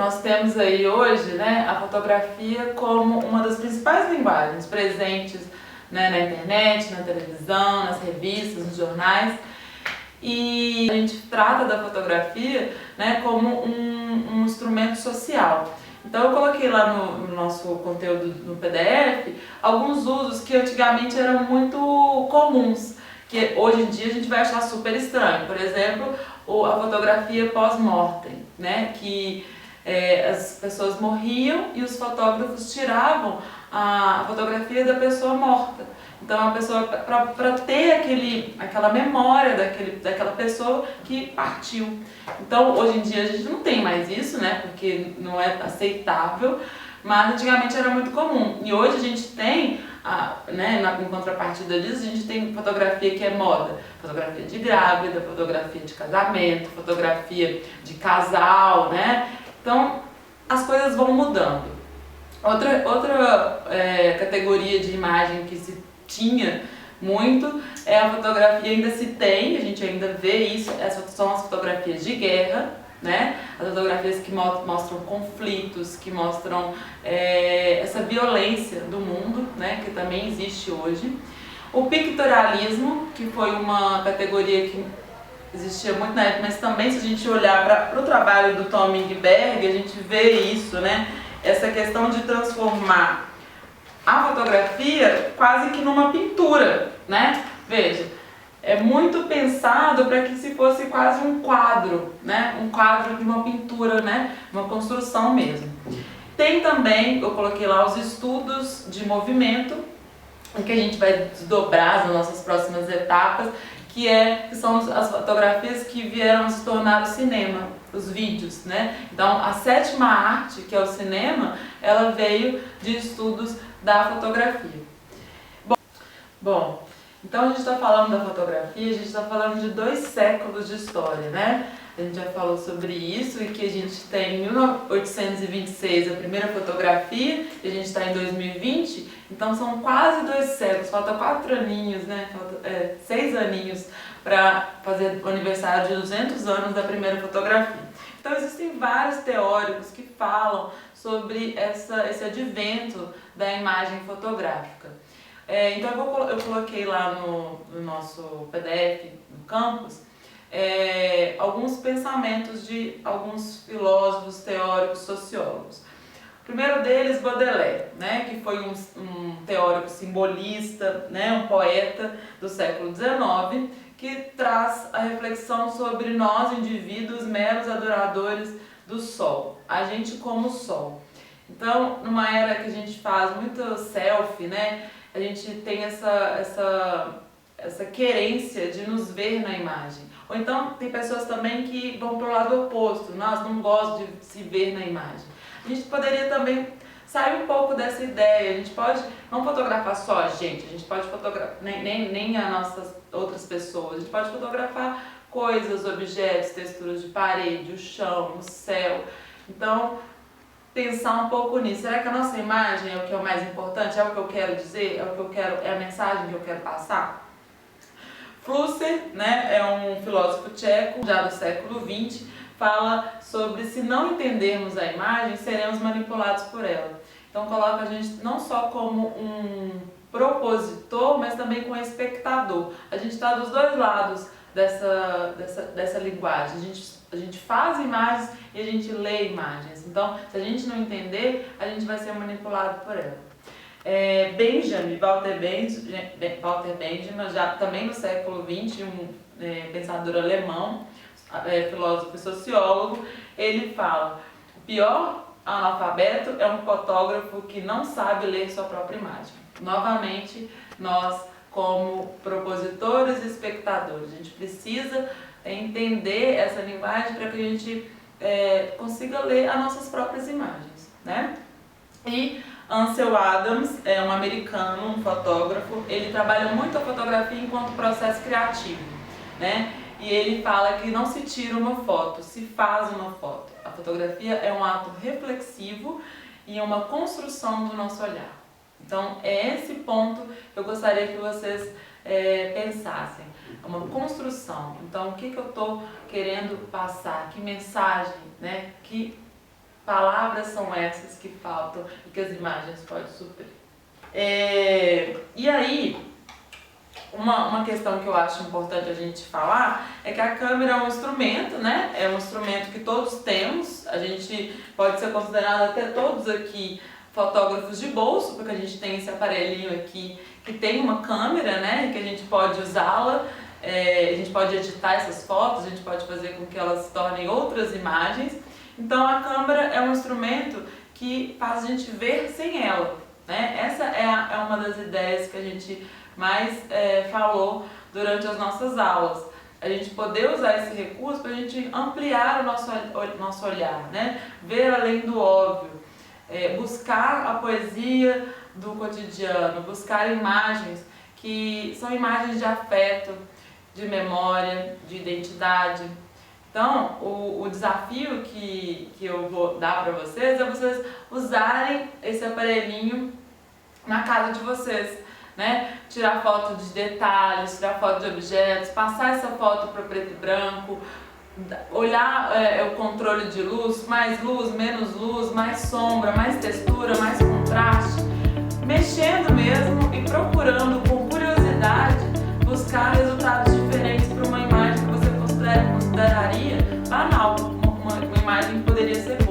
nós temos aí hoje, né, a fotografia como uma das principais linguagens presentes, né, na internet, na televisão, nas revistas, nos jornais. E a gente trata da fotografia, né, como um instrumento social. Então eu coloquei lá no nosso conteúdo no PDF alguns usos que antigamente eram muito comuns, que hoje em dia a gente vai achar super estranho. Por exemplo, a fotografia pós-mortem, né, que as pessoas morriam e os fotógrafos tiravam a fotografia da pessoa morta. Então a pessoa, para ter aquela memória daquela pessoa que partiu. Então hoje em dia a gente não tem mais isso, né, porque não é aceitável, mas antigamente era muito comum. E hoje a gente tem, né, em contrapartida disso, a gente tem fotografia que é moda. Fotografia de grávida, fotografia de casamento, fotografia de casal, né? Então as coisas vão mudando. Outra categoria de imagem que se tinha muito é a fotografia, ainda se tem, a gente ainda vê isso, são as fotografias de guerra, né? As fotografias que mostram conflitos, que mostram essa violência do mundo, né? Que também existe hoje. O pictorialismo, que foi uma categoria que existia muito na época, mas também se a gente olhar para o trabalho do Tom Ingberg, a gente vê isso, né? Essa questão de transformar a fotografia quase que numa pintura, né? Veja, é muito pensado para que se fosse quase um quadro, né? Um quadro de uma pintura, né? Uma construção mesmo. Tem também, eu coloquei lá os estudos de movimento, em que a gente vai desdobrar nas nossas próximas etapas, que são as fotografias que vieram se tornar o cinema, os vídeos, né? Então a sétima arte, que é o cinema, ela veio de estudos da fotografia. Bom, então a gente está falando da fotografia, a gente está falando de 2 séculos de história, né? A gente já falou sobre isso e que a gente tem em 1826 a primeira fotografia e a gente está em 2020, então são quase 2 séculos, falta 4 aninhos, né? Falta 6 aninhos para fazer o aniversário de 200 anos da primeira fotografia. Então existem vários teóricos que falam sobre esse advento da imagem fotográfica. Então eu coloquei lá no nosso PDF, no campus, alguns pensamentos de alguns filósofos, teóricos, sociólogos. O primeiro deles, Baudelaire, né, que foi um teórico simbolista, né, um poeta do século XIX, que traz a reflexão sobre nós, indivíduos, meros adoradores do sol, a gente como sol. Então, numa era que a gente faz muito selfie, né, a gente tem essa querência de nos ver na imagem. Ou então tem pessoas também que vão para o lado oposto, nós não gostam de se ver na imagem. A gente poderia também sair um pouco dessa ideia, a gente pode não fotografar só a gente pode fotografar nem as nossas outras pessoas, a gente pode fotografar coisas, objetos, texturas de parede, o chão, o céu. Então, pensar um pouco nisso. Será que a nossa imagem é o que é o mais importante? É o que eu quero dizer? É a mensagem que eu quero passar? Flusser, né, é um filósofo tcheco, já do século XX, fala sobre se não entendermos a imagem, seremos manipulados por ela. Então coloca a gente não só como um propositor, mas também como espectador. A gente está dos dois lados dessa linguagem. A gente faz imagens e a gente lê imagens. Então, se a gente não entender, a gente vai ser manipulado por ela. Walter Benjamin, já também no século XX, um pensador alemão, filósofo e sociólogo, ele fala: o pior analfabeto é um fotógrafo que não sabe ler sua própria imagem. Novamente, nós, como propositores e espectadores, a gente precisa entender essa linguagem para que a gente consiga ler as nossas próprias imagens, né? E Ansel Adams é um americano, um fotógrafo, ele trabalha muito a fotografia enquanto processo criativo, né? E ele fala que não se tira uma foto, se faz uma foto. A fotografia é um ato reflexivo e é uma construção do nosso olhar. Então é esse ponto que eu gostaria que vocês pensassem. É uma construção. Então o que eu estou querendo passar? Que mensagem, né? Que palavras são essas que faltam e que as imagens podem suprir. E aí, uma questão que eu acho importante a gente falar é que a câmera é um instrumento, né? É um instrumento que todos temos. A gente pode ser considerado até todos aqui fotógrafos de bolso, porque a gente tem esse aparelhinho aqui que tem uma câmera, né? Que a gente pode usá-la, a gente pode editar essas fotos, a gente pode fazer com que elas se tornem outras imagens. Então a câmera é um instrumento que faz a gente ver sem ela, né? Essa é uma das ideias que a gente mais falou durante as nossas aulas. A gente poder usar esse recurso para a gente ampliar o nosso olhar, né? Ver além do óbvio, buscar a poesia do cotidiano, buscar imagens que são imagens de afeto, de memória, de identidade. Então, o desafio que eu vou dar para vocês é vocês usarem esse aparelhinho na casa de vocês, né? Tirar foto de detalhes, tirar foto de objetos, passar essa foto para preto e branco, olhar o controle de luz, menos luz, mais sombra, mais textura, mais contraste, mexendo mesmo e procurando com curiosidade buscar resultados diferentes para uma imagem que você consideraria banal, uma imagem que poderia ser